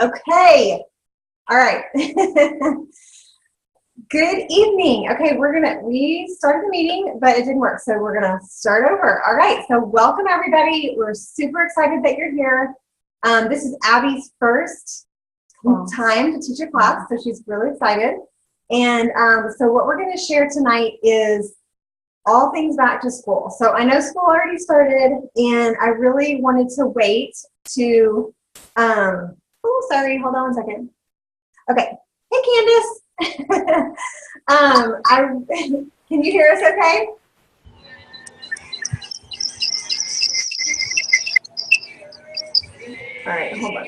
Okay. All right. Good evening. Okay, we started the meeting, but it didn't work, so we're gonna start over. All right, so welcome everybody. We're super excited that you're here. This is Abby's first time to teach a class, so she's really excited. And so what we're gonna share tonight is all things back to school. So I know school already started, and I really wanted to wait to, oh, sorry, hold on one second. Okay, hey Candace. Can you hear us okay? All right, hold on.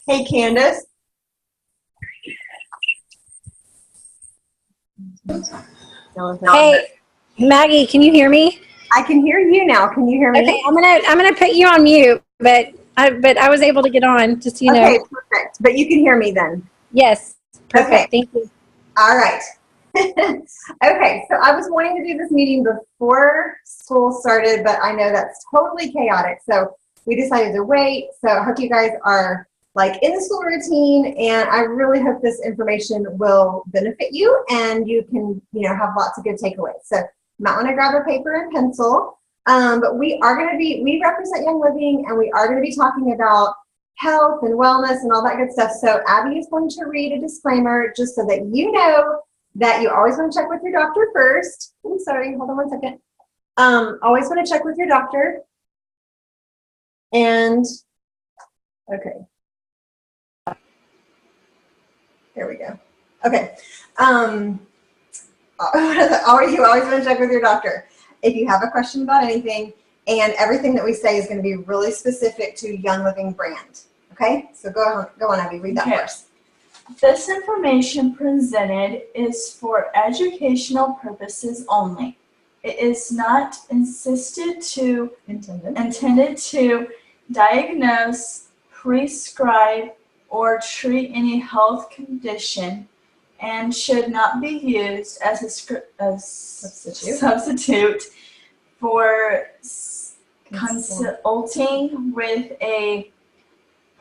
Hey Candace. Hey, Maggie, can you hear me? I can hear you now. Can you hear me? Okay, I'm gonna put you on mute, but I was able to get on, just so you know. Okay, perfect. But you can hear me then. Yes, perfect. Okay. Thank you. All right. Okay, so I was wanting to do this meeting before school started, but I know that's totally chaotic. So we decided to wait. So I hope you guys are like in the school routine, and I really hope this information will benefit you and you can, have lots of good takeaways. So you might want to grab a paper and pencil. But we represent Young Living, and we are going to be talking about health and wellness and all that good stuff. So Abby is going to read a disclaimer just so that you know that you always want to check with your doctor first. I'm sorry, hold on one second. Always want to check with your doctor. And, okay. There we go. Okay. You always want to check with your doctor if you have a question about anything, and everything that we say is going to be really specific to Young Living brand. Okay, so go on, Abby, read that first. This information presented is for educational purposes only. It is not intended to diagnose, prescribe, or treat any health condition, and should not be used as a substitute for consulting with a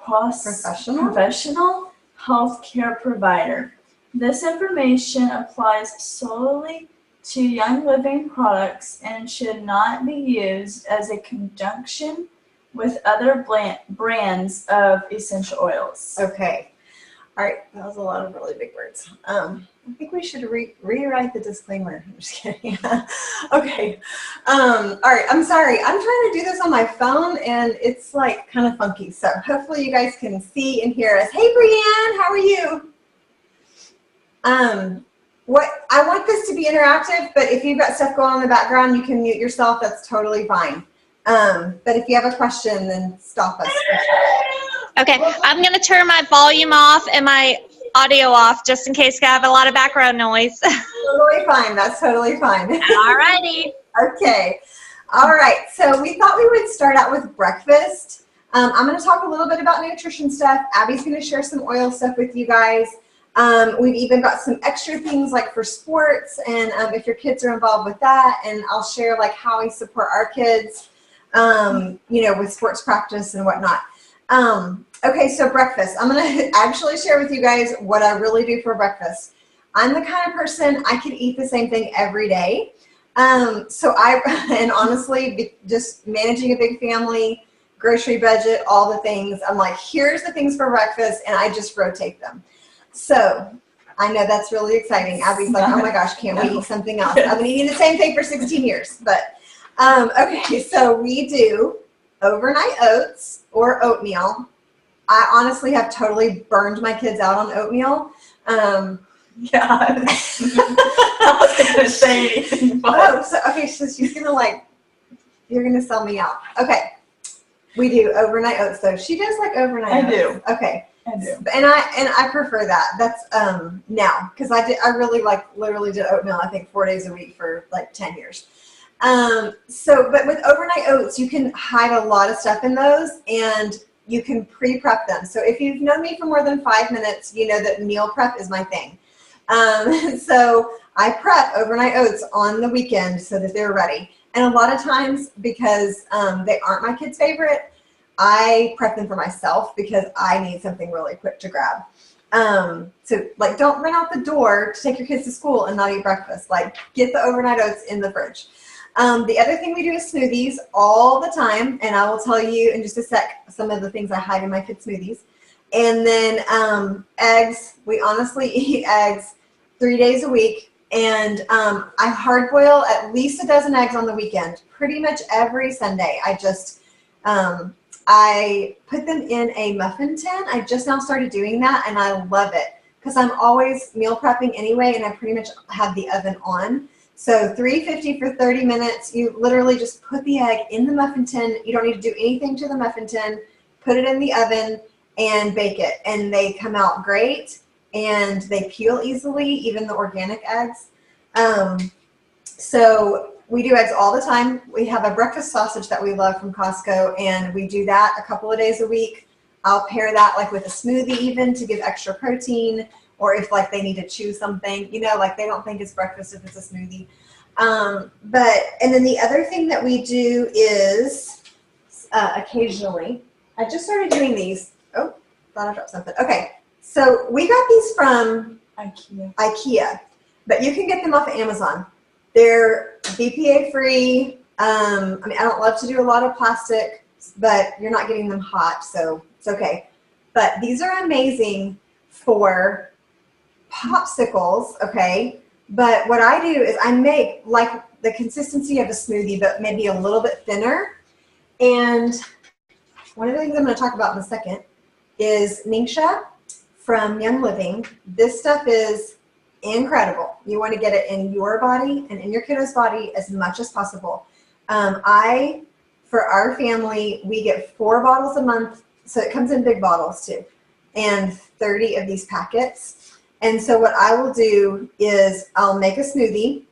professional healthcare provider. This information applies solely to Young Living products and should not be used as a conjunction with other brands of essential oils. Okay. All right, that was a lot of really big words. I think we should rewrite the disclaimer. I'm just kidding. Okay. All right, I'm sorry. I'm trying to do this on my phone, and it's like kind of funky. So hopefully you guys can see and hear us. Hey, Brianne, how are you? I want this to be interactive, but if you've got stuff going on in the background, you can mute yourself. That's totally fine. But if you have a question, then stop us. Okay, I'm going to turn my volume off and my audio off just in case I have a lot of background noise. Totally fine. That's totally fine. All righty. Okay. All right. So we thought we would start out with breakfast. I'm going to talk a little bit about nutrition stuff. Abby's going to share some oil stuff with you guys. We've even got some extra things like for sports, and if your kids are involved with that, and I'll share like how we support our kids, with sports practice and whatnot. Okay, so breakfast. I'm going to actually share with you guys what I really do for breakfast. I'm the kind of person, I could eat the same thing every day. And honestly, just managing a big family, grocery budget, all the things, I'm like, here's the things for breakfast, and I just rotate them. So I know that's really exciting. Abby's like, oh my gosh, can't we eat something else? I've been eating the same thing for 16 years. But okay, so we do overnight oats or oatmeal. I honestly have totally burned my kids out on oatmeal. Yeah. I wasn't going to say anything. So she's going to you're going to sell me out. Okay. We do overnight oats though. She does like overnight oats. I do. Okay. I do. And I prefer that. That's now, because I really literally did oatmeal, I think 4 days a week for like 10 years. But with overnight oats, you can hide a lot of stuff in those, and you can pre-prep them. So if you've known me for more than 5 minutes, you know that meal prep is my thing. So I prep overnight oats on the weekend so that they're ready. And a lot of times, because they aren't my kids' favorite, I prep them for myself because I need something really quick to grab. So like, don't run out the door to take your kids to school and not eat breakfast. Like, get the overnight oats in the fridge. The other thing we do is smoothies all the time, and I will tell you in just a sec some of the things I hide in my kids' smoothies. And then eggs. We honestly eat eggs 3 days a week, and I hard boil at least a dozen eggs on the weekend, pretty much every Sunday. I put them in a muffin tin. I just now started doing that, and I love it because I'm always meal prepping anyway, and I pretty much have the oven on. So 350 for 30 minutes. You literally just put the egg in the muffin tin. You don't need to do anything to the muffin tin. Put it in the oven and bake it, and they come out great, and they peel easily, even the organic eggs. So we do eggs all the time. We have a breakfast sausage that we love from Costco, and we do that a couple of days a week. I'll pair that like with a smoothie even to give extra protein, or if like they need to chew something, you know, like they don't think it's breakfast if it's a smoothie. And then the other thing that we do is occasionally, I just started doing these. Oh, thought I dropped something. Okay, so we got these from IKEA, but you can get them off of Amazon. They're BPA free. I mean, I don't love to do a lot of plastic, but you're not getting them hot, so it's okay. But these are amazing for popsicles, okay? But what I do is I make like the consistency of a smoothie, but maybe a little bit thinner. And one of the things I'm going to talk about in a second is Ningxia from Young Living. This stuff is incredible. You want to get it in your body and in your kiddo's body as much as possible. For our family, we get 4 bottles a month, so it comes in big bottles too, and 30 of these packets. And so what I will do is I'll make a smoothie,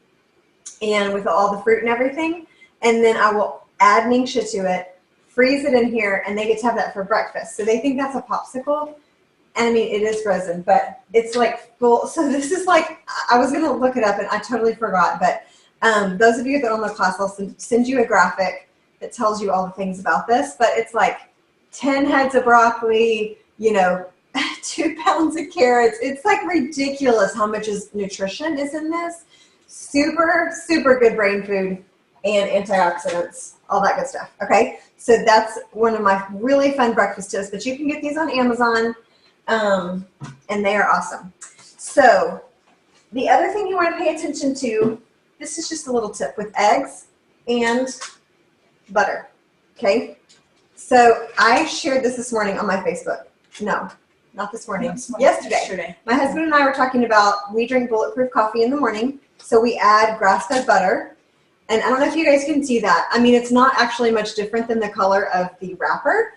and with all the fruit and everything, and then I will add Ningxia to it, freeze it in here, and they get to have that for breakfast. So they think that's a popsicle. And I mean, it is frozen, but it's like full. So this is like, I was going to look it up and I totally forgot. But those of you that own the class, I'll send you a graphic that tells you all the things about this. But it's like 10 heads of broccoli, you know, 2 pounds of carrots. It's like ridiculous how much nutrition is in this. Super, super good brain food and antioxidants, all that good stuff. Okay, so that's one of my really fun breakfast tips. But you can get these on Amazon. And they are awesome. So the other thing you want to pay attention to, this is just a little tip with eggs and butter. Okay. So I shared this morning on my Facebook. No, not this morning. Yesterday. My husband and I were talking about, we drink bulletproof coffee in the morning. So we add grass-fed butter. And I don't know if you guys can see that. I mean, it's not actually much different than the color of the wrapper.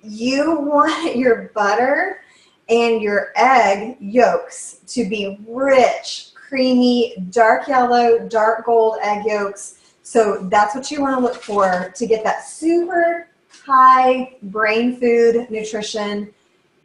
You want your butter and your egg yolks to be rich, creamy, dark yellow, dark gold egg yolks. So that's what you want to look for to get that super high brain food nutrition.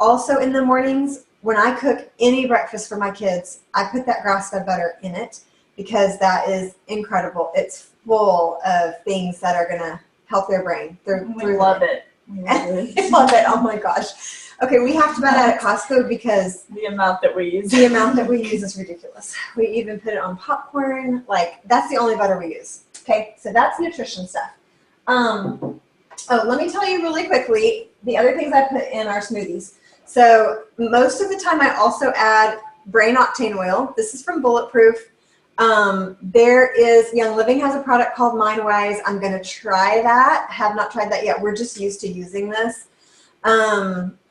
Also in the mornings, when I cook any breakfast for my kids, I put that grass-fed butter in it because that is incredible. It's full of things that are going to help their brain. We love it. I love it. Oh my gosh. Okay, we have to buy that at Costco because the amount that we use. The amount that we use is ridiculous. We even put it on popcorn. Like, that's the only butter we use. Okay, so that's nutrition stuff. Oh, let me tell you really quickly the other things I put in our smoothies. So most of the time I also add brain octane oil. This is from Bulletproof. There is, Young Living has a product called MindWise. I'm going to try that. Have not tried that yet. We're just used to using this.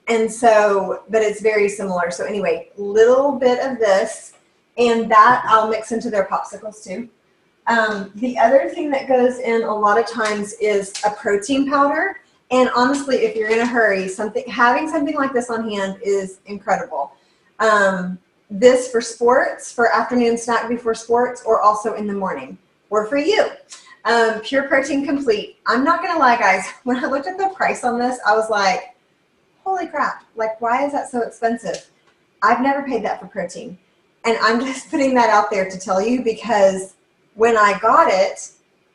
And so, but it's very similar. So anyway, little bit of this, and that I'll mix into their popsicles too. The other thing that goes in a lot of times is a protein powder. And honestly, if you're in a hurry, having something like this on hand is incredible. This for sports, for afternoon snack before sports, or also in the morning, or for you. Pure Protein Complete. I'm not gonna lie, guys, when I looked at the price on this, I was like, holy crap, like, why is that so expensive? I've never paid that for protein. And I'm just putting that out there to tell you because when I got it,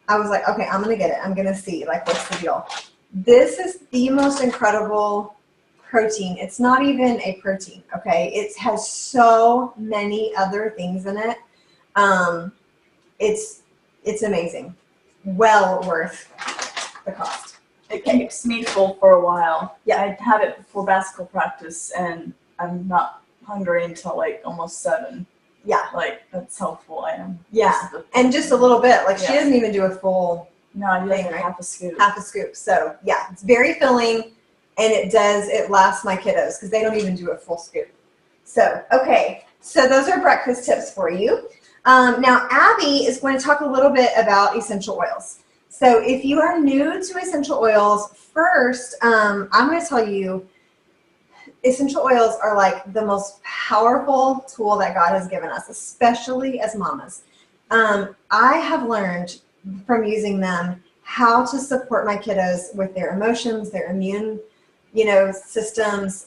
I was like, okay, I'm going to get it. I'm going to see, like, what's the deal? This is the most incredible protein. It's not even a protein, okay? It has so many other things in it. It's amazing. Well worth the cost. It keeps me full for a while. Yeah. I have it before basketball practice, and I'm not hungry until like almost 7. Yeah. Like, that's how full I am. Yeah. And just a little bit. Like, she Yeah. doesn't even do a full No, I do like thing, right? half a scoop. half a scoop. So, yeah, it's very filling, and it lasts my kiddos because they don't even do a full scoop. So, okay. So those are breakfast tips for you. Now, Abby is going to talk a little bit about essential oils. So if you are new to essential oils, first, I'm going to tell you, essential oils are like the most powerful tool that God has given us, especially as mamas. I have learned from using them how to support my kiddos with their emotions, their immune, systems,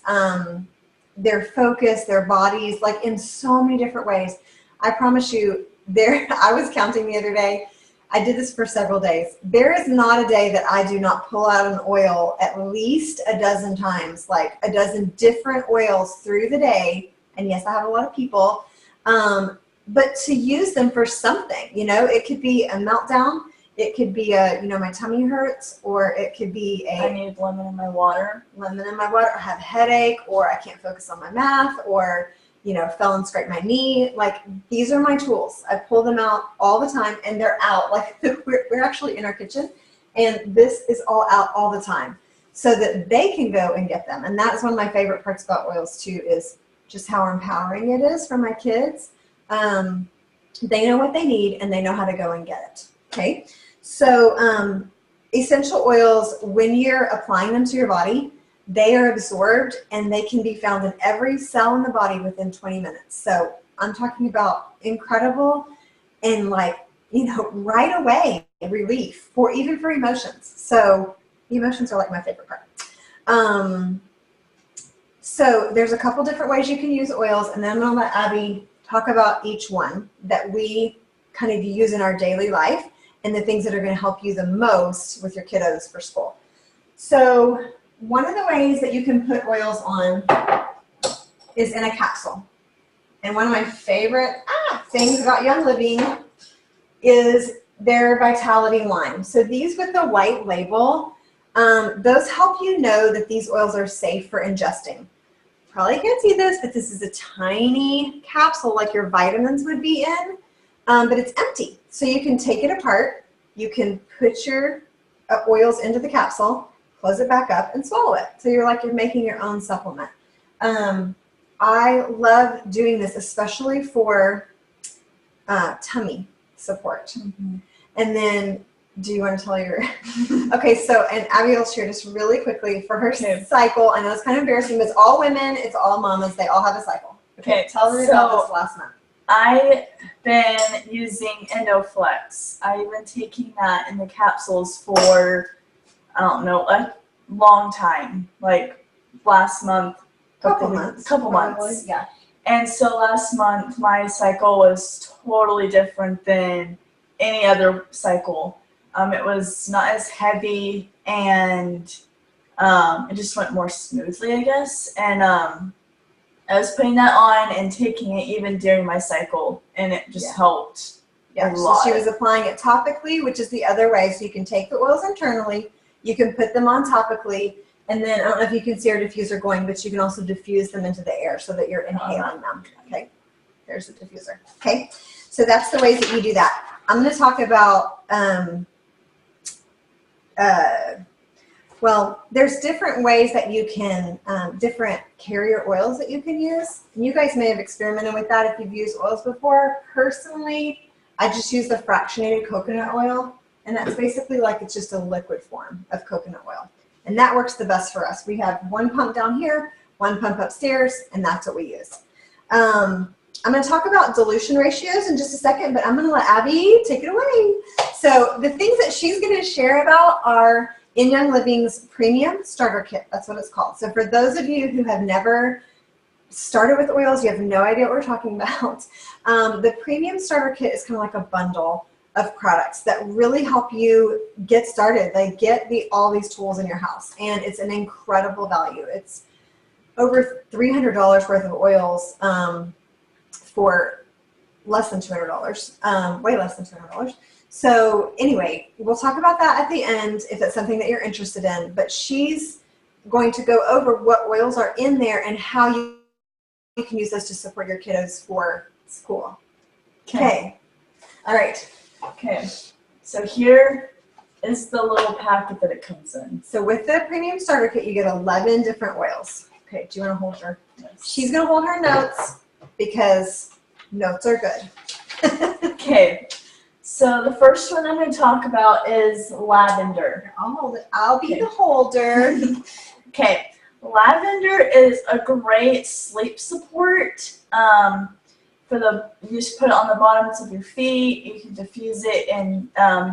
their focus, their bodies, like in so many different ways. I promise you, I was counting the other day. I did this for several days. There is not a day that I do not pull out an oil at least a dozen times, like a dozen different oils through the day. And yes, I have a lot of people, but to use them for something, it could be a meltdown. It could be my tummy hurts, or it could be I need lemon in my water. or I have a headache, or I can't focus on my math, or fell and scraped my knee. Like, these are my tools. I pull them out all the time, and they're out. Like, we're actually in our kitchen, and this is all out all the time so that they can go and get them. And that's one of my favorite parts about oils too, is just how empowering it is for my kids. They know what they need, and they know how to go and get it. Okay. So, essential oils, when you're applying them to your body, they are absorbed, and they can be found in every cell in the body within 20 minutes. So I'm talking about incredible and right away relief even for emotions. So the emotions are like my favorite part. So there's a couple different ways you can use oils, and then I'm going to let Abby talk about each one that we kind of use in our daily life and the things that are going to help you the most with your kiddos for school. So one of the ways that you can put oils on is in a capsule. And one of my favorite things about Young Living is their Vitality Lime. So these with the white label, those help you know that these oils are safe for ingesting. Probably can't see this, but this is a tiny capsule like your vitamins would be in, but it's empty. So you can take it apart. You can put your oils into the capsule, close it back up, and swallow it. So you're making your own supplement. I love doing this, especially for tummy support. Mm-hmm. And then, do you want to tell your, okay, so, and Abby will share just really quickly for her cycle. I know it's kind of embarrassing, but it's all women, it's all mamas, they all have a cycle. Okay, tell me about this last month. I've been using EndoFlex. I've been taking that in the capsules for, I don't know, a long time, like last month. Couple months. Yeah. And so last month, my cycle was totally different than any other cycle. It was not as heavy, and it just went more smoothly, I guess. And I was putting that on and taking it even during my cycle, and it just helped a lot. So she was applying it topically, which is the other way. So you can take the oils internally, you can put them on topically, and then I don't know if you can see our diffuser going, but you can also diffuse them into the air so that you're inhaling them. Okay, there's the diffuser. Okay, so that's the ways that you do that. I'm going to talk about, well, there's different ways that you can, different carrier oils that you can use. And you guys may have experimented with that if you've used oils before. Personally, I just use the fractionated coconut oil, and that's basically like it's just a liquid form of coconut oil. And that works the best for us. We have one pump down here, one pump upstairs, and that's what we use. I'm going to talk about dilution ratios in just a second, but I'm going to let Abby take it away. So the things that she's going to share about are in Young Living's Premium Starter Kit. That's what it's called. So for those of you who have never started with oils, you have no idea what we're talking about. The Premium Starter Kit is kind of like a bundle of products that really help you get started. They get all these tools in your house, and it's an incredible value. It's over $300 worth of oils for less than $200, way less than $200. So anyway, we'll talk about that at the end if it's something that you're interested in, but she's going to go over what oils are in there and how you can use those to support your kiddos for school. Okay. All right. Okay. So here is the little packet that it comes in. So with the premium starter kit, you get 11 different oils. Okay. Do you want to hold her? Yes. She's going to hold her notes because notes are good. Okay. So the first one I'm going to talk about is lavender. I'll hold it. I'll be the holder. Okay. Lavender is a great sleep support. You just put it on the bottoms of your feet. You can diffuse it in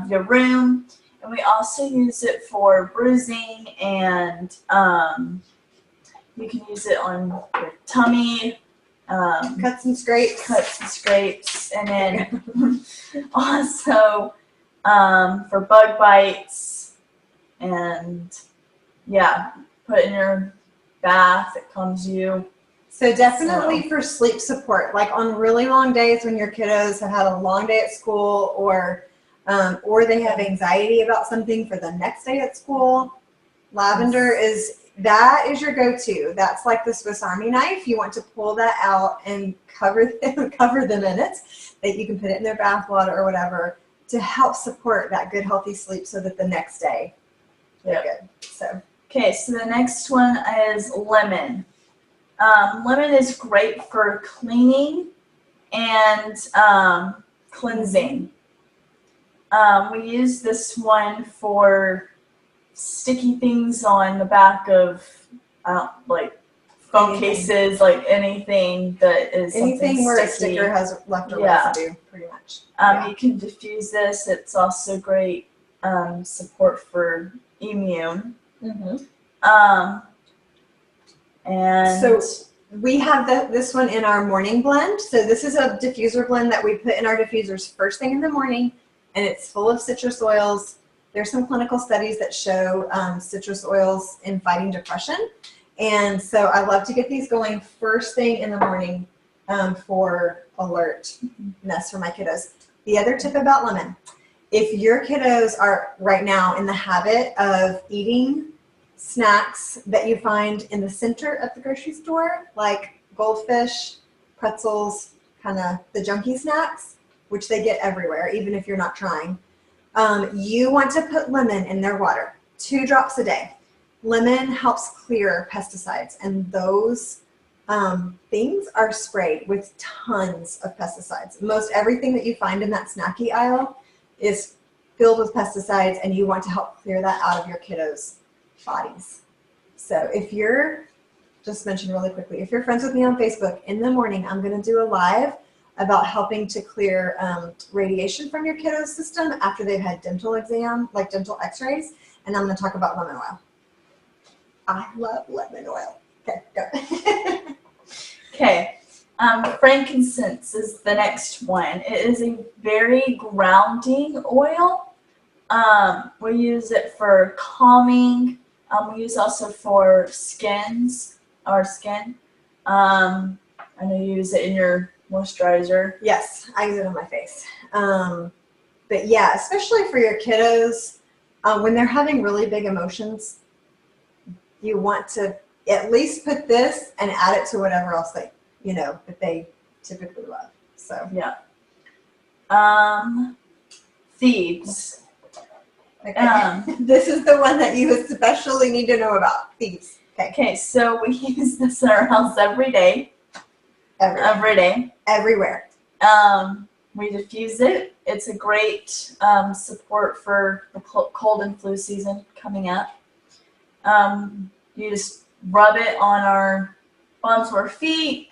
your room. And we also use it for bruising, and you can use it on your tummy. Cuts and scrapes. And then also for bug bites. And yeah, put it in your bath. It calms you. So definitely for sleep support, like on really long days when your kiddos have had a long day at school, or they have anxiety about something for the next day at school, lavender is your go-to. That's like the Swiss Army knife. You want to pull that out and cover them in it, that you can put it in their bath water or whatever to help support that good healthy sleep so that the next day they're good. So okay, so the next one is lemon. Lemon is great for cleaning and cleansing. We use this one for sticky things on the back of like phone cases, like anything that is anything where a sticky. sticker has left a residue, pretty much. You can diffuse this. It's also great support for immune. And so we have this one in our morning blend. So this is a diffuser blend that we put in our diffusers first thing in the morning, and it's full of citrus oils. There's some clinical studies that show citrus oils in fighting depression. And so I love to get these going first thing in the morning for alertness for my kiddos. The other tip about lemon, if your kiddos are right now in the habit of eating snacks that you find in the center of the grocery store, like goldfish, pretzels, kind of the junky snacks, which they get everywhere, even if you're not trying, you want to put lemon in their water, 2 drops a day. Lemon helps clear pesticides, and those things are sprayed with tons of pesticides. Most everything that you find in that snacky aisle is filled with pesticides, and you want to help clear that out of your kiddos' bodies. So if you're, just mention really quickly, if you're friends with me on Facebook, in the morning I'm going to do a live about helping to clear radiation from your kiddos' system after they've had dental exam, like dental x-rays, and I'm going to talk about lemon oil. I love lemon oil. Okay, go. Okay, frankincense is the next one. It is a very grounding oil. We use it for calming. We use also for skin. I know you use it in your moisturizer. Yes, I use it on my face. But yeah, especially for your kiddos, when they're having really big emotions, you want to at least put this and add it to whatever else that they typically love. So yeah. Thieves. Okay. This is the one that you especially need to know about. Thieves. Okay, so we use this in our house every day. Every day. Everywhere. We diffuse it. It's a great support for the cold and flu season coming up. You just rub it on our bottoms of our feet.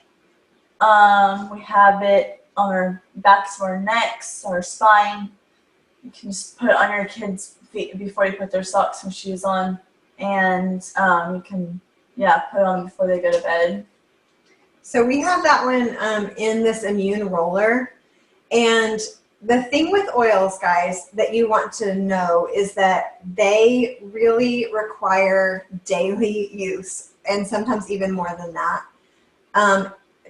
We have it on our backs of our necks, our spine. You can just put it on your kids' feet before you put their socks and shoes on. And you can, put it on before they go to bed. So we have that one in this immune roller. And the thing with oils, guys, that you want to know is that they really require daily use, and sometimes even more than that,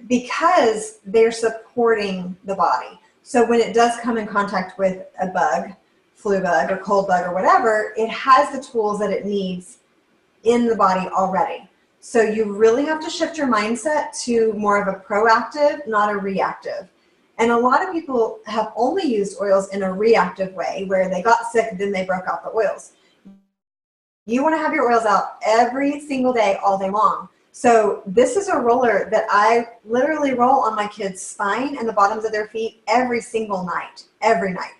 because they're supporting the body. So when it does come in contact with a bug, flu bug or cold bug or whatever, it has the tools that it needs in the body already. So you really have to shift your mindset to more of a proactive, not a reactive. And a lot of people have only used oils in a reactive way where they got sick, then they broke out the oils. You want to have your oils out every single day, all day long. So this is a roller that I literally roll on my kids' spine and the bottoms of their feet every single night, every night.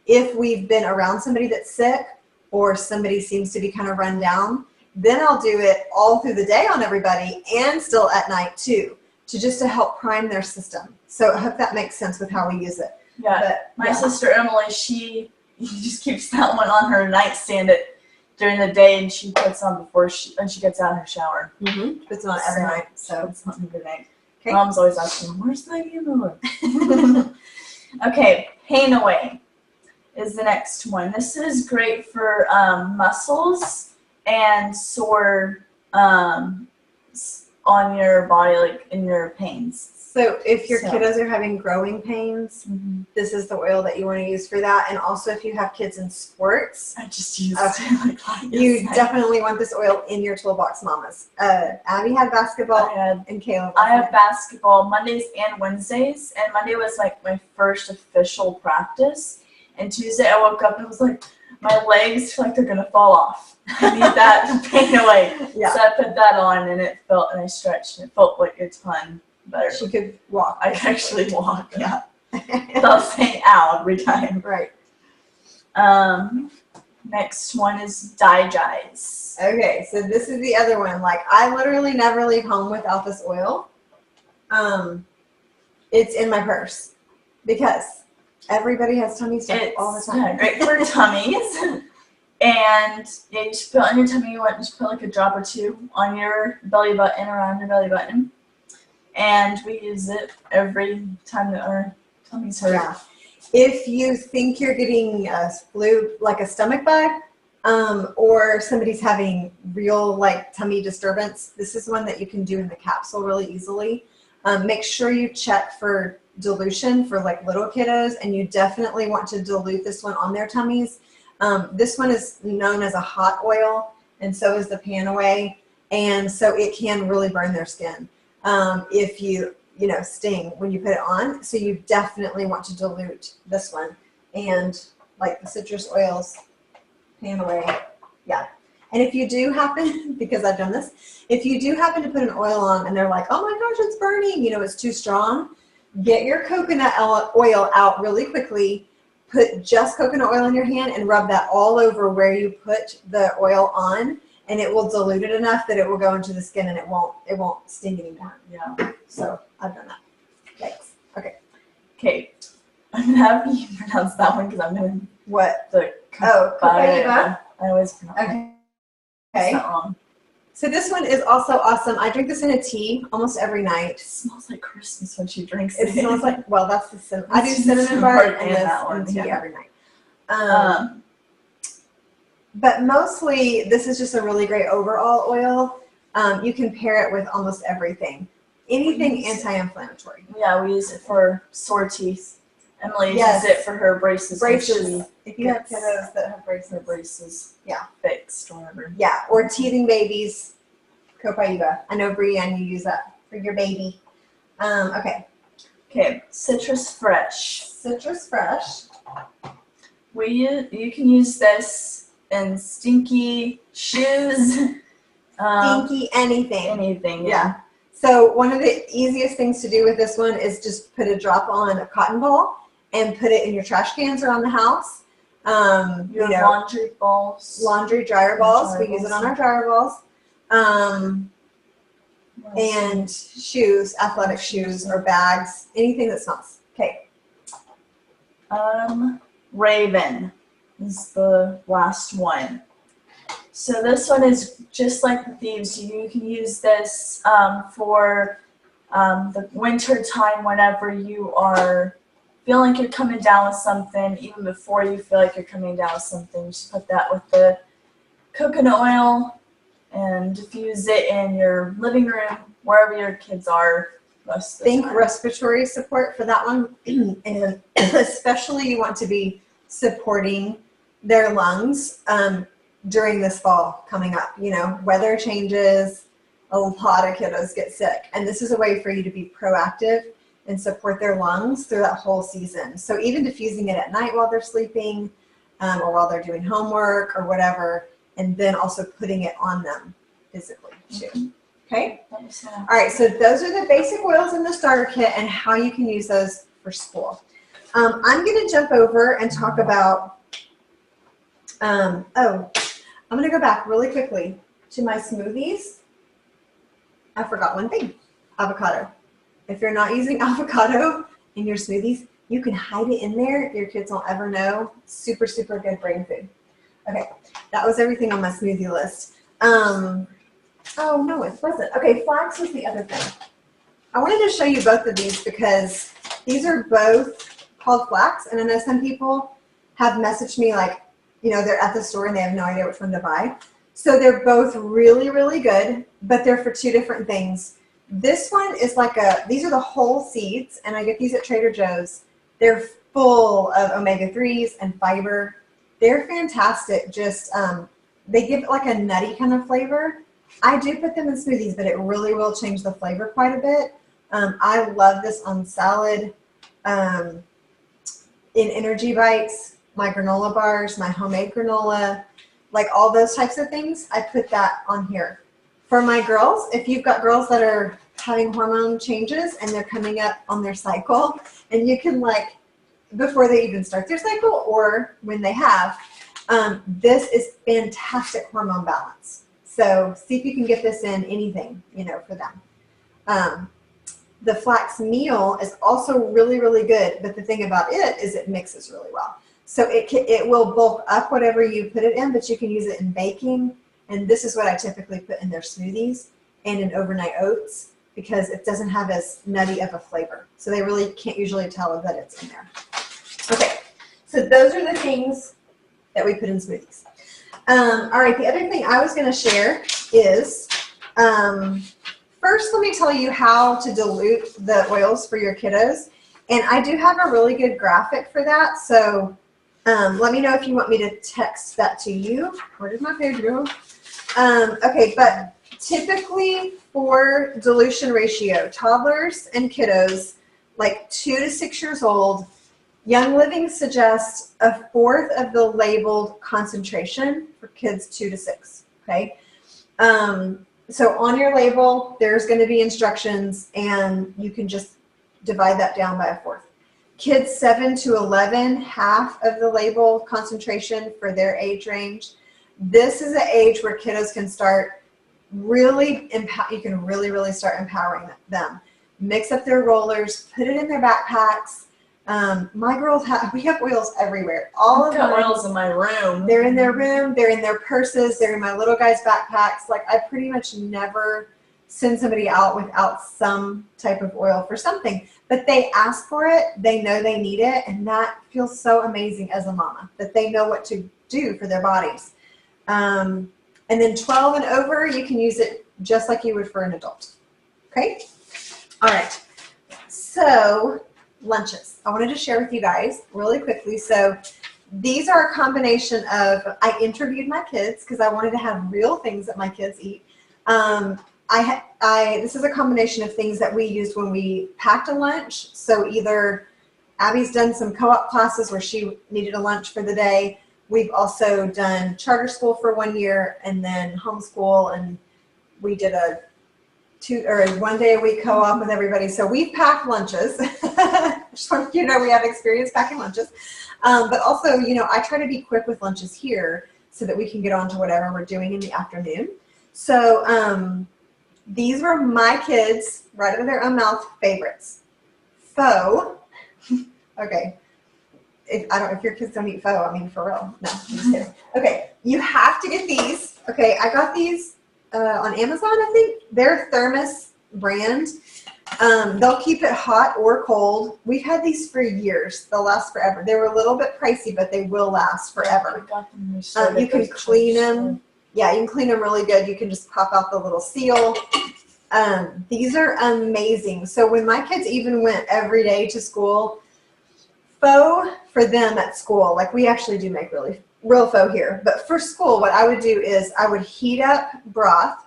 If we've been around somebody that's sick or somebody seems to be kind of run down, then I'll do it all through the day on everybody and still at night too, to help prime their system. So I hope that makes sense with how we use it. Yeah, but, my sister Emily, she just keeps that one on her nightstand during the day, and she puts on when she gets out of her shower. Mm-hmm. Puts it on every night. So it's on every night. Okay. Mom's always asking, "Where's the candle?" Okay, Pain Away is the next one. This is great for muscles and sore on your body, like in your pains. So if your kiddos are having growing pains, this is the oil that you want to use for that. And also if you have kids in sports, I just used it. You definitely want this oil in your toolbox, mamas. Abby had basketball and Kayla. I have basketball Mondays and Wednesdays, and Monday was like my first official practice. And Tuesday I woke up and was like, my legs feel like they're gonna fall off. I need that pain away. Yeah. So I put that on, and I stretched, and it felt like a ton better. She could walk. I could actually walk. Yeah. Without saying "ow" every time. Right. Next one is Digize. Okay, so this is the other one. Like, I literally never leave home without this oil. It's in my purse because everybody has tummy stuff all the time. Yeah, great for tummies. And you just put on your tummy, you just put like a drop or two on your belly button, around your belly button. And we use it every time that our tummies hurt. Yeah. If you think you're getting a flu, like a stomach bug, or somebody's having real like tummy disturbance, this is one that you can do in the capsule really easily. Make sure you check for dilution for like little kiddos, and you definitely want to dilute this one on their tummies. This one is known as a hot oil, and so is the Pan Away, and so it can really burn their skin if you sting when you put it on. So you definitely want to dilute this one, and like the citrus oils, Pan Away, yeah. And if you do happen, because I've done this, if you do happen to put an oil on and they're like, oh my gosh, it's burning, it's too strong, get your coconut oil out really quickly. Put just coconut oil in your hand and rub that all over where you put the oil on, and it will dilute it enough that it will go into the skin and it won't sting anymore. Yeah. So I've done that. Thanks. Okay. Okay. I'm gonna have you pronounce that one because I'm gonna Copaiba. I always pronounce okay. It's not wrong. So this one is also awesome. I drink this in a tea almost every night. It smells like Christmas when she drinks it. It smells like, well, that's the cinnamon. I do cinnamon bark and this in tea every night. But mostly, this is just a really great overall oil. You can pair it with almost everything. Anything anti-inflammatory. Yeah, we use it for sore teeth. Emily uses it for her braces. Braces. If you have kiddos that have braces, yeah, fixed or whatever. Yeah, or teething babies, Copaiba. I know, Brienne, you use that for your baby. Okay. Okay, Citrus Fresh. Citrus Fresh. You can use this in stinky shoes. Stinky anything. Anything, yeah. So one of the easiest things to do with this one is just put a drop on a cotton ball and put it in your trash cans around the house. Laundry balls. Laundry dryer balls. We use it on our dryer balls. And shoes, athletic shoes or bags, anything that smells. Okay. Raven is the last one. So this one is just like the thieves. You can use this for the winter time whenever you are feeling like you're coming down with something, even before you feel like you're coming down with something, just put that with the coconut oil and diffuse it in your living room, wherever your kids are most of the Think time. respiratory support for that one. And especially you want to be supporting their lungs during this fall coming up. You know, weather changes, a lot of kiddos get sick. And this is a way for you to be proactive and support their lungs through that whole season. So even diffusing it at night while they're sleeping or while they're doing homework or whatever, and then also putting it on them physically too. Okay? All right, so those are the basic oils in the starter kit and how you can use those for school. I'm going to jump over and talk about, I'm going to go back really quickly to my smoothies. I forgot one thing, avocado. If you're not using avocado in your smoothies, you can hide it in there. Your kids won't ever know. Super, super good brain food. Okay, that was everything on my smoothie list. Oh, no, it wasn't. Okay, flax was the other thing. I wanted to show you both of these because these are both called flax, and I know some people have messaged me like, you know, they're at the store and they have no idea which one to buy. So they're both really, really good, but they're for two different things. This one is like these are the whole seeds, and I get these at Trader Joe's. They're full of omega-3s and fiber. They're fantastic. Just, they give it like a nutty kind of flavor. I do put them in smoothies, but it really will change the flavor quite a bit. I love this on salad, in energy bites, my granola bars, my homemade granola, like all those types of things. I put that on here. For my girls, if you've got girls that are having hormone changes and they're coming up on their cycle, and you can like, before they even start their cycle or when they have, this is fantastic hormone balance. So see if you can get this in anything, you know, for them. The flax meal is also really, really good, but the thing about it is it mixes really well. So it will bulk up whatever you put it in, but you can use it in baking. And this is what I typically put in their smoothies and in overnight oats because it doesn't have as nutty of a flavor. So they really can't usually tell that it's in there. Okay, so those are the things that we put in smoothies. All right, the other thing I was going to share is, first let me tell you how to dilute the oils for your kiddos. And I do have a really good graphic for that, so let me know if you want me to text that to you. Where did my page go? Okay, but typically for dilution ratio, toddlers and kiddos, like 2 to 6 years old, Young Living suggests 1/4 of the labeled concentration for kids 2 to 6, okay? So on your label, there's going to be instructions, and you can just divide that down by 1/4. Kids 7 to 11, half of the label concentration for their age range. This is an age where kiddos can start really, you can really, really start empowering them. Mix up their rollers, put it in their backpacks. My girls we have oils everywhere. All of the oils in my room. They're in their room, they're in their purses, they're in my little guys' backpacks. Like I pretty much never send somebody out without some type of oil for something. But they ask for it, they know they need it, and that feels so amazing as a mama, that they know what to do for their bodies. And then 12 and over, you can use it just like you would for an adult. Okay? All right. So lunches. I wanted to share with you guys really quickly. So these are a combination of, I interviewed my kids because I wanted to have real things that my kids eat. This is a combination of things that we used when we packed a lunch. So either Abby's done some co-op classes where she needed a lunch for the day. We've also done charter school for 1 year and then homeschool, and we did a 1 day a week co-op with everybody. So we've packed lunches. Just want you to know we have experience packing lunches. But also, you know, I try to be quick with lunches here so that we can get on to whatever we're doing in the afternoon. So these were my kids, right out of their own mouth, favorites. Pho. Okay. If your kids don't eat pho, I mean, for real. No, I'm just kidding. Okay, you have to get these. Okay, I got these on Amazon, I think. They're Thermos brand. They'll keep it hot or cold. We've had these for years. They'll last forever. They were a little bit pricey, but they will last forever. You can clean them. Yeah, you can clean them really good. You can just pop out the little seal. These are amazing. So when my kids even went every day to school, faux for them at school, like we actually do make real faux here. But for school, what I would do is I would heat up broth,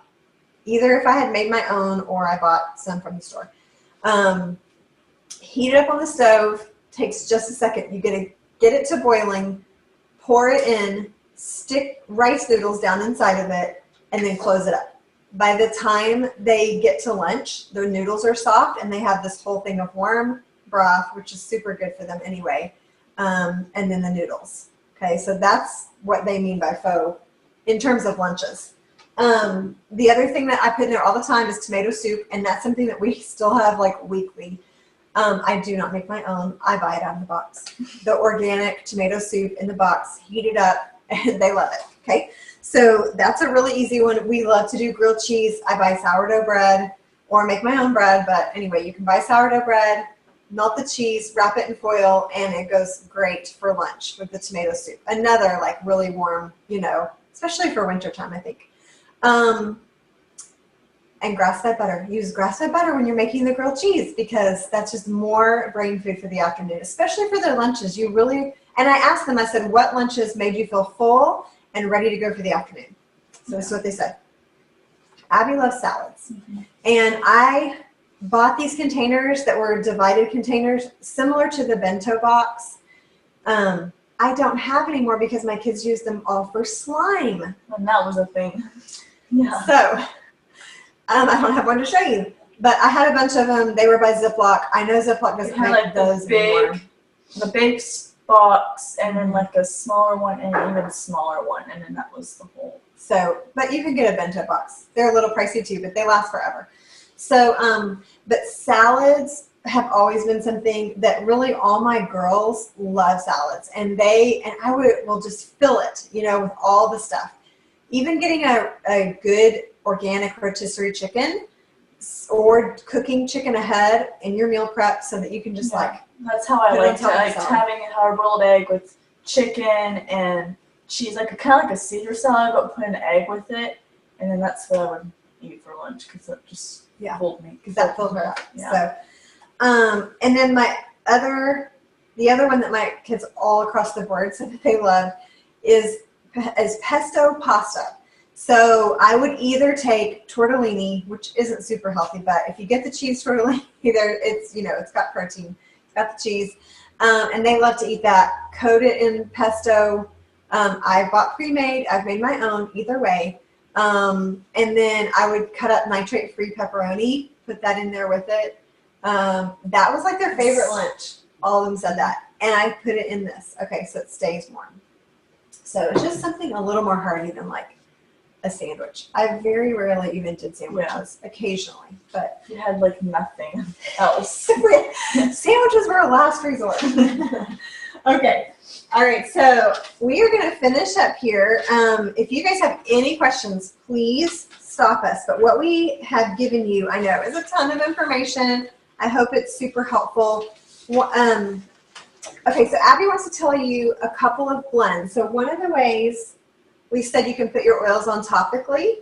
either if I had made my own or I bought some from the store. Heat it up on the stove. Takes just a second. You get it to boiling, pour it in, stick rice noodles down inside of it, and then close it up. By the time they get to lunch, the noodles are soft and they have this whole thing of warm broth, which is super good for them anyway, and then the noodles. Okay, so that's what they mean by faux in terms of lunches. The other thing that I put in there all the time is tomato soup, and that's something that we still have like weekly. I do not make my own. I buy it out of the box. The organic tomato soup in the box, heat it up, and they love it. Okay, so that's a really easy one. We love to do grilled cheese. I buy sourdough bread or make my own bread, but anyway, you can buy sourdough bread, melt the cheese, wrap it in foil, and it goes great for lunch with the tomato soup. Another like really warm, especially for wintertime, I think. And grass-fed butter. Use grass-fed butter when you're making the grilled cheese because that's just more brain food for the afternoon, especially for their lunches. And I asked them, I said, what lunches made you feel full and ready to go for the afternoon? So that's what they said. Abby loves salads. Mm-hmm. And I bought these containers that were divided containers similar to the bento box. I don't have anymore because my kids use them all for slime. And that was a thing. Yeah. So I don't have one to show you, but I had a bunch of them. They were by Ziploc. I know Ziploc doesn't make like those anymore. The big box, and then like a smaller one, and an even smaller one, and then that was the whole. So, but you can get a bento box. They're a little pricey too, but they last forever. So, but salads have always been something that really all my girls love salads, and I will just fill it, with all the stuff. Even getting a good organic rotisserie chicken or cooking chicken ahead in your meal prep so that you can just that's how I like it. I liked having a hard-boiled egg with chicken and cheese, like kind of like a Caesar salad, but put an egg with it, and then that's what I would eat for lunch because that just filled me. Because that filled her up. Yeah. So, and then the other one that my kids all across the board said that they love is pesto pasta. So I would either take tortellini, which isn't super healthy, but if you get the cheese tortellini, it's got protein, it's got the cheese, and they love to eat that. Coat it in pesto. I bought pre-made. I've made my own. Either way, and then I would cut up nitrate-free pepperoni, put that in there with it. That was like their favorite lunch. All of them said that, and I put it in this. Okay, so it stays warm. So it's just something a little more hearty than like a sandwich. I very rarely even did sandwiches, occasionally, but you had like nothing else. Sandwiches were a last resort. Okay. All right. So we are going to finish up here. If you guys have any questions, please stop us. But what we have given you, I know, is a ton of information. I hope it's super helpful. Okay, so Abby wants to tell you a couple of blends. So one of the ways we said you can put your oils on topically,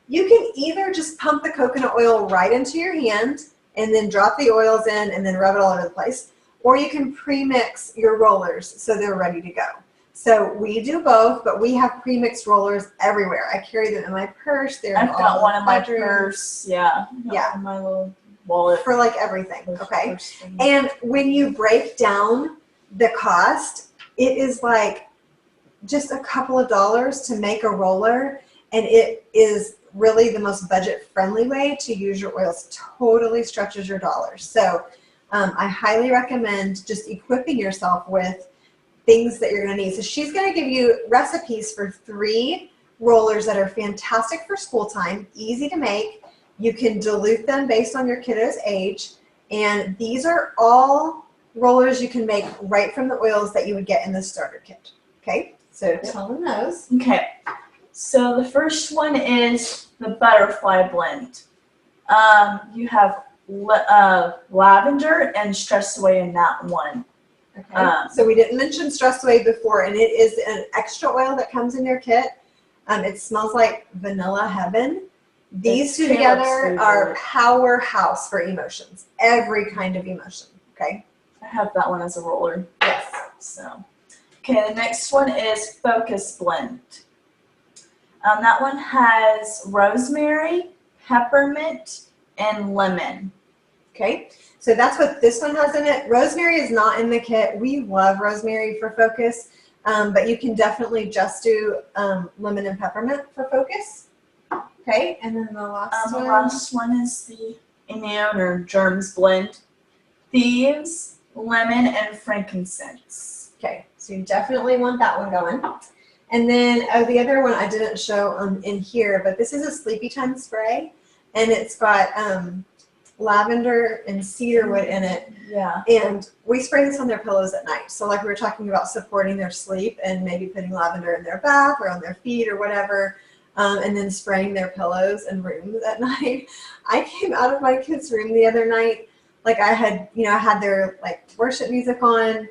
you can either just pump the coconut oil right into your hand and then drop the oils in and then rub it all over the place, or you can pre-mix your rollers so they're ready to go. So we do both, but we have pre-mixed rollers everywhere. I carry them in my purse. I've got one in my purse. Yeah. In my little wallet. For like everything, okay? And when you break down the cost, it is like just a couple of dollars to make a roller, and it is really the most budget-friendly way to use your oils. Totally stretches your dollars. So I highly recommend just equipping yourself with things that you're going to need. So she's going to give you recipes for 3 rollers that are fantastic for school time, easy to make. You can dilute them based on your kiddo's age, and these are all rollers you can make right from the oils that you would get in the starter kit. Okay, so tell them those. Okay, so the first one is the butterfly blend. You have lavender and Stress Away in that one. Okay. So we didn't mention Stress Away before, and it is an extra oil that comes in your kit. It smells like vanilla heaven. These two together are powerhouse for emotions, every kind of emotion. Okay. I have that one as a roller. Yes. So, okay, the next one is Focus Blend. That one has rosemary, peppermint, and lemon. Okay, so that's what this one has in it. Rosemary is not in the kit. We love rosemary for Focus, but you can definitely just do lemon and peppermint for Focus. Okay, and then the last one. The last one is the Immune or Germs Blend. Thieves, lemon, and frankincense. Okay, so you definitely want that one going. And then the other one I didn't show in here, but this is a Sleepy Time spray, and it's got lavender and cedarwood in it. Yeah. And we spray this on their pillows at night. So like we were talking about supporting their sleep and maybe putting lavender in their bath or on their feet or whatever, and then spraying their pillows and rooms at night. I came out of my kids' room the other night, like I had, I had their like worship music on,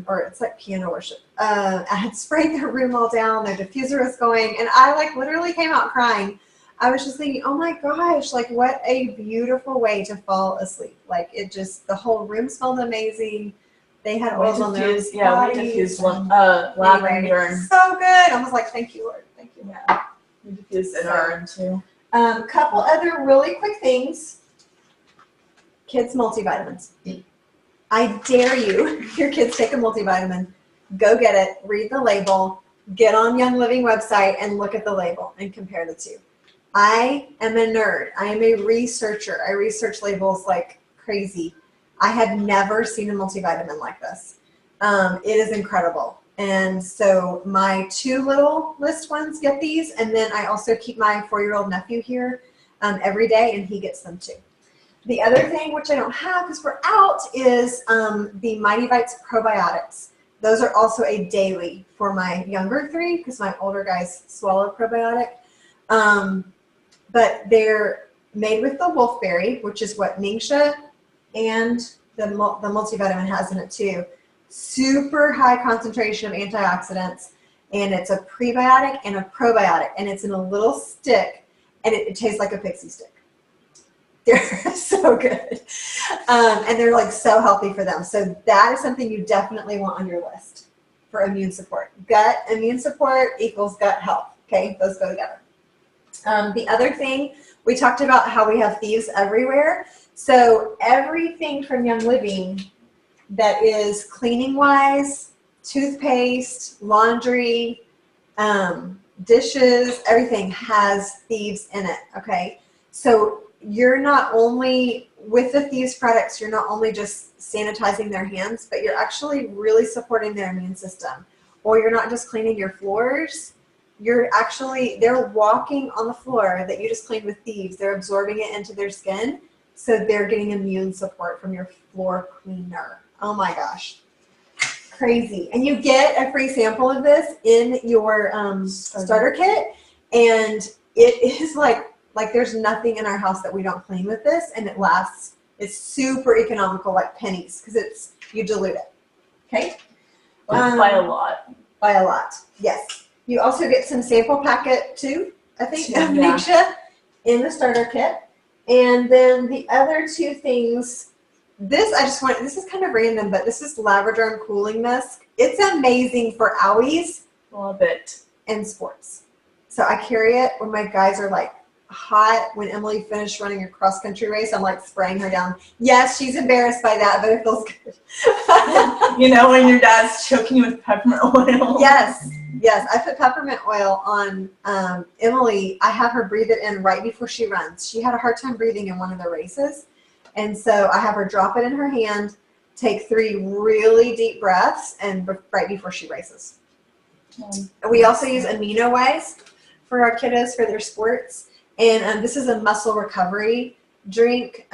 or it's like piano worship. I had sprayed their room all down, their diffuser was going, and I like literally came out crying. I was just thinking, oh my gosh, like what a beautiful way to fall asleep. Like it just, the whole room smelled amazing. They had oils on their bodies. Yeah, we diffused lavender. So good. I was like, thank you, Lord. Thank you. Yeah, we diffused it ours too. Couple other really quick things. Kids multivitamins. I dare you, your kids take a multivitamin, go get it, read the label, get on Young Living website and look at the label and compare the two. I am a nerd. I am a researcher. I research labels like crazy. I had never seen a multivitamin like this. It is incredible. And so my two little list ones get these, and then I also keep my 4-year-old nephew here every day, and he gets them too. The other thing, which I don't have because we're out, is the Mighty Bites probiotics. Those are also a daily for my younger 3 because my older guys swallow probiotic. But they're made with the wolfberry, which is what Ningxia and the multivitamin has in it too. Super high concentration of antioxidants, and it's a prebiotic and a probiotic, and it's in a little stick, and it tastes like a pixie stick. They're so good, and they're like so healthy for them. So that is something you definitely want on your list for immune support. Gut immune support equals gut health. Okay, those go together. The other thing, we talked about how we have thieves everywhere. So everything from Young Living that is cleaning wise, toothpaste, laundry, dishes, everything has thieves in it. Okay, so you're not only, with the thieves products, you're not only just sanitizing their hands, but you're actually really supporting their immune system. Or you're not just cleaning your floors, you're actually, they're walking on the floor that you just cleaned with thieves. They're absorbing it into their skin, so they're getting immune support from your floor cleaner. Oh my gosh. Crazy. And you get a free sample of this in your starter kit, and it is like there's nothing in our house that we don't clean with this, and it lasts. It's super economical, like pennies, because it's, you dilute it. Okay? By a lot. By a lot, yes. You also get some sample packet too, I think, of Ningxia in the starter kit. And then the other two things, this is kind of random, but this is Labrador Cooling Mist. It's amazing for owies. Love it. And sports. So I carry it when my guys are like hot. When Emily finished running a cross country race, I'm like spraying her down. Yes, she's embarrassed by that, but it feels good. You know when your dad's choking you with peppermint oil? Yes. Yes, I put peppermint oil on Emily. I have her breathe it in right before she runs. She had a hard time breathing in one of the races. And so I have her drop it in her hand, take 3 really deep breaths, and right before she races. We also use Amino Wise for our kiddos for their sports. And this is a muscle recovery drink.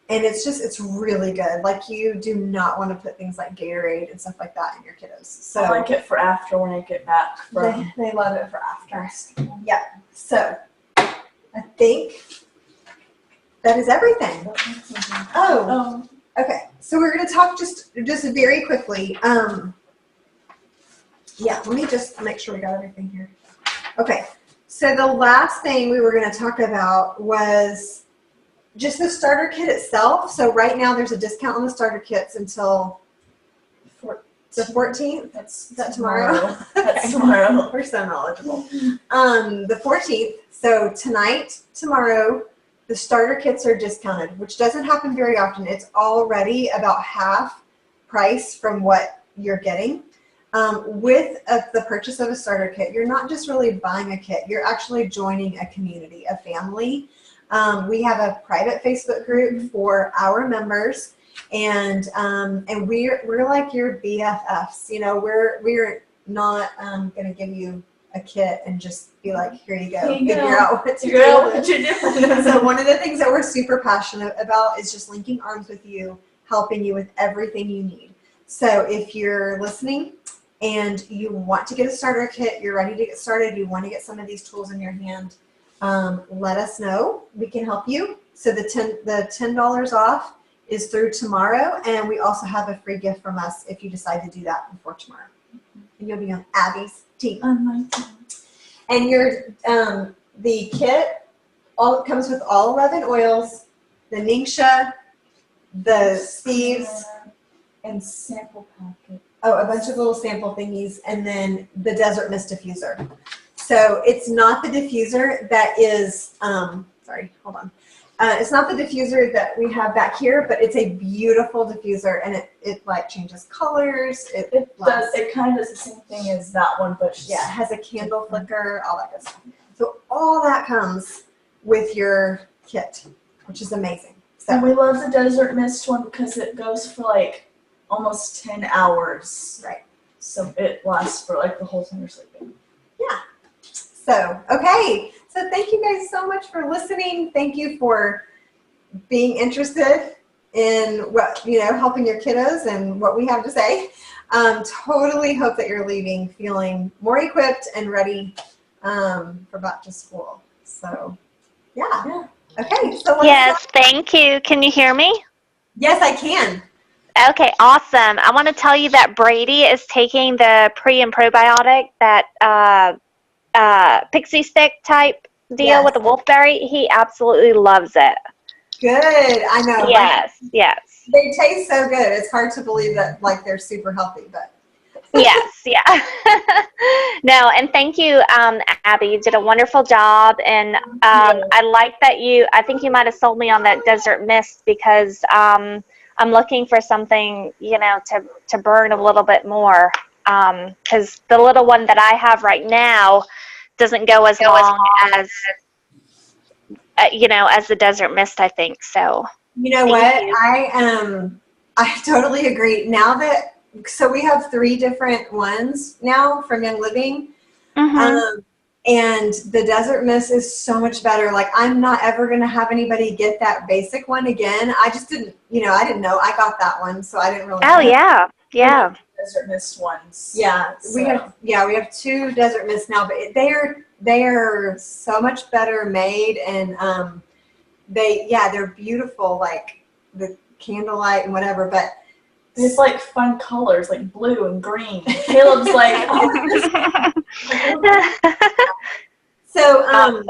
And it's really good. Like, you do not want to put things like Gatorade and stuff like that in your kiddos. So I like it for after when I get back from. They love it for after. Yeah. So I think That is everything. Oh, Oh, okay. So we're going to talk just very quickly. Yeah, let me just make sure we got everything here. Okay. So the last thing we were going to talk about was just the starter kit itself. So right now there's a discount on the starter kits until the 14th. that's Is that tomorrow? That's tomorrow. We're so knowledgeable. The 14th. So tonight, tomorrow, the starter kits are discounted, which doesn't happen very often. It's already about half price from what you're getting. With the purchase of a starter kit, you're not just really buying a kit. You're actually joining a community, a family. We have a private Facebook group for our members. And we're like your BFFs. You know, we're not going to give you a kit and just be like, here you go, figure out what to do. What you're doing. So one of the things that we're super passionate about is just linking arms with you, helping you with everything you need. So if you're listening and you want to get a starter kit, you're ready to get started, you want to get some of these tools in your hand, let us know. We can help you. So the $10 off is through tomorrow, and we also have a free gift from us if you decide to do that before tomorrow. And you'll be on Abby's team. On my team. And the kit comes with all 11 oils, the Ningxia, the thieves, and sample packet. a bunch of little sample thingies, and then the Desert Mist diffuser. So it's not the diffuser that is, sorry, hold on. It's not the diffuser that we have back here, but it's a beautiful diffuser, and it like changes colors. It kind of does the same thing as that one, but yeah, it has a candle flicker, all that good stuff. So all that comes with your kit, which is amazing. And So we love the Desert Mist one because it goes for like almost 10 hours. right. So it lasts for like the whole time you're sleeping. Yeah. So, okay. So thank you guys so much for listening. Thank you for being interested in what, helping your kiddos and what we have to say. Totally hope that you're leaving feeling more equipped and ready for back to school. So, yeah. Okay. So Yes, thank you. Can you hear me? Yes, I can. Okay, awesome. I want to tell you that Brady is taking the pre and probiotic, that pixie stick type deal Yes. with the wolfberry. He absolutely loves it. Good. I know. Yes. They taste so good. It's hard to believe that they're super healthy, but Yes, yeah. No, and thank you, Abby. You did a wonderful job, and I like that I think you might have sold me on that Desert Mist because I'm looking for something, to burn a little bit more, because the little one that I have right now doesn't go as long as, as the Desert Mist, I think. So you know what? I totally agree. So we have 3 different ones now from Young Living. Mm-hmm. And the Desert Mist is so much better. Like, I'm not ever going to have anybody get that basic one again. I just didn't, I didn't know. I got that one, so I didn't really know. Yeah. Desert Mist ones. Yeah, So. we have 2 Desert Mists now, but they are so much better made, and they're beautiful, like the candlelight and whatever, but it's like fun colors, like blue and green. Caleb's like, so Awesome.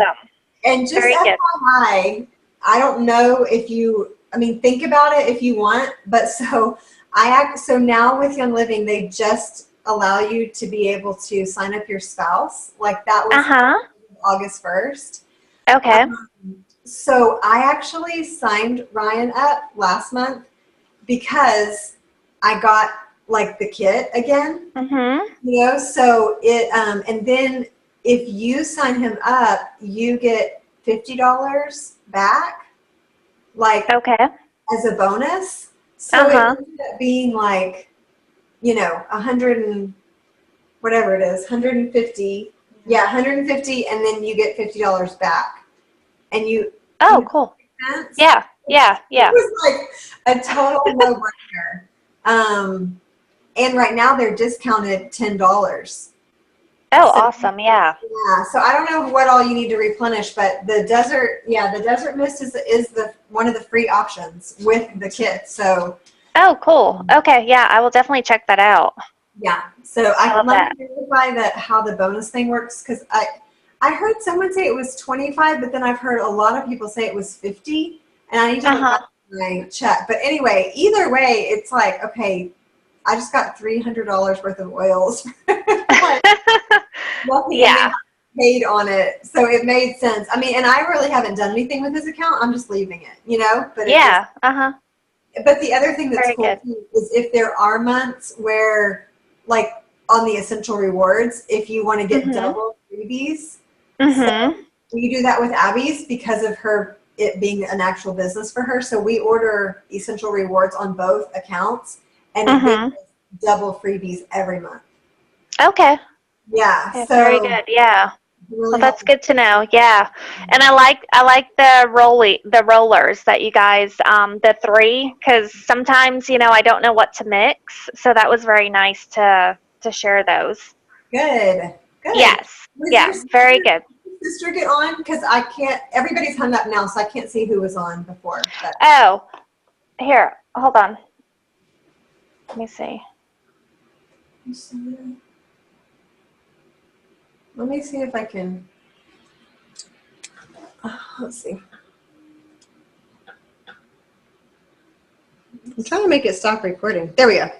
and just Very good. FYI, I don't know if think about it if you want, but so now with Young Living, they just allow you to be able to sign up your spouse. Like that was August 1st. Okay. So I actually signed Ryan up last month because I got like the kit again. Mm-hmm. So it and then if you sign him up, you get $50 back, like as a bonus. So it ended up being like, 100 and whatever it is, 150. Yeah, 150, and then you get $50 back. And you. Oh, cool. Yeah. It was like a total no-brainer. And right now they're discounted $10. Oh, So, awesome. Yeah. yeah, so I don't know what all you need to replenish, but the desert mist is the one of the free options with the kit. So Oh, cool. Okay. Yeah, I will definitely check that out. yeah, so I love let that. me verify that how the bonus thing works, because I heard someone say it was 25, but then I've heard a lot of people say it was 50, and I need to look Uh-huh. back at my check. But anyway, either way, it's like, okay, I just got $300 worth of oils. Like, nothing Yeah. paid on it, so it made sense. I mean, and I really haven't done anything with this account. I'm just leaving it, But it just. Yeah. Uh-huh. But the other thing that's Very cool good. too is if there are months where, like on the essential rewards, if you want to get Mhm. double freebies, so Mhm. we do that with Abby's because of it being an actual business for her. So we order essential rewards on both accounts, and it gives Mhm. us double freebies every month. Okay. Yeah, Yeah, very so good. Yeah. Well, really that's helpful. good to know. Yeah. And I like the rollers that you guys the 3, cuz sometimes, I don't know what to mix. So that was very nice to share those. Good, good. Yes. Was Yeah, very good. your sister get on? Because I can't. Everybody's hung up now, so I can't see who was on before. But Oh, here. Hold on. Let me see. let me see if I can. Let's see. I'm trying to make it stop recording. There we go.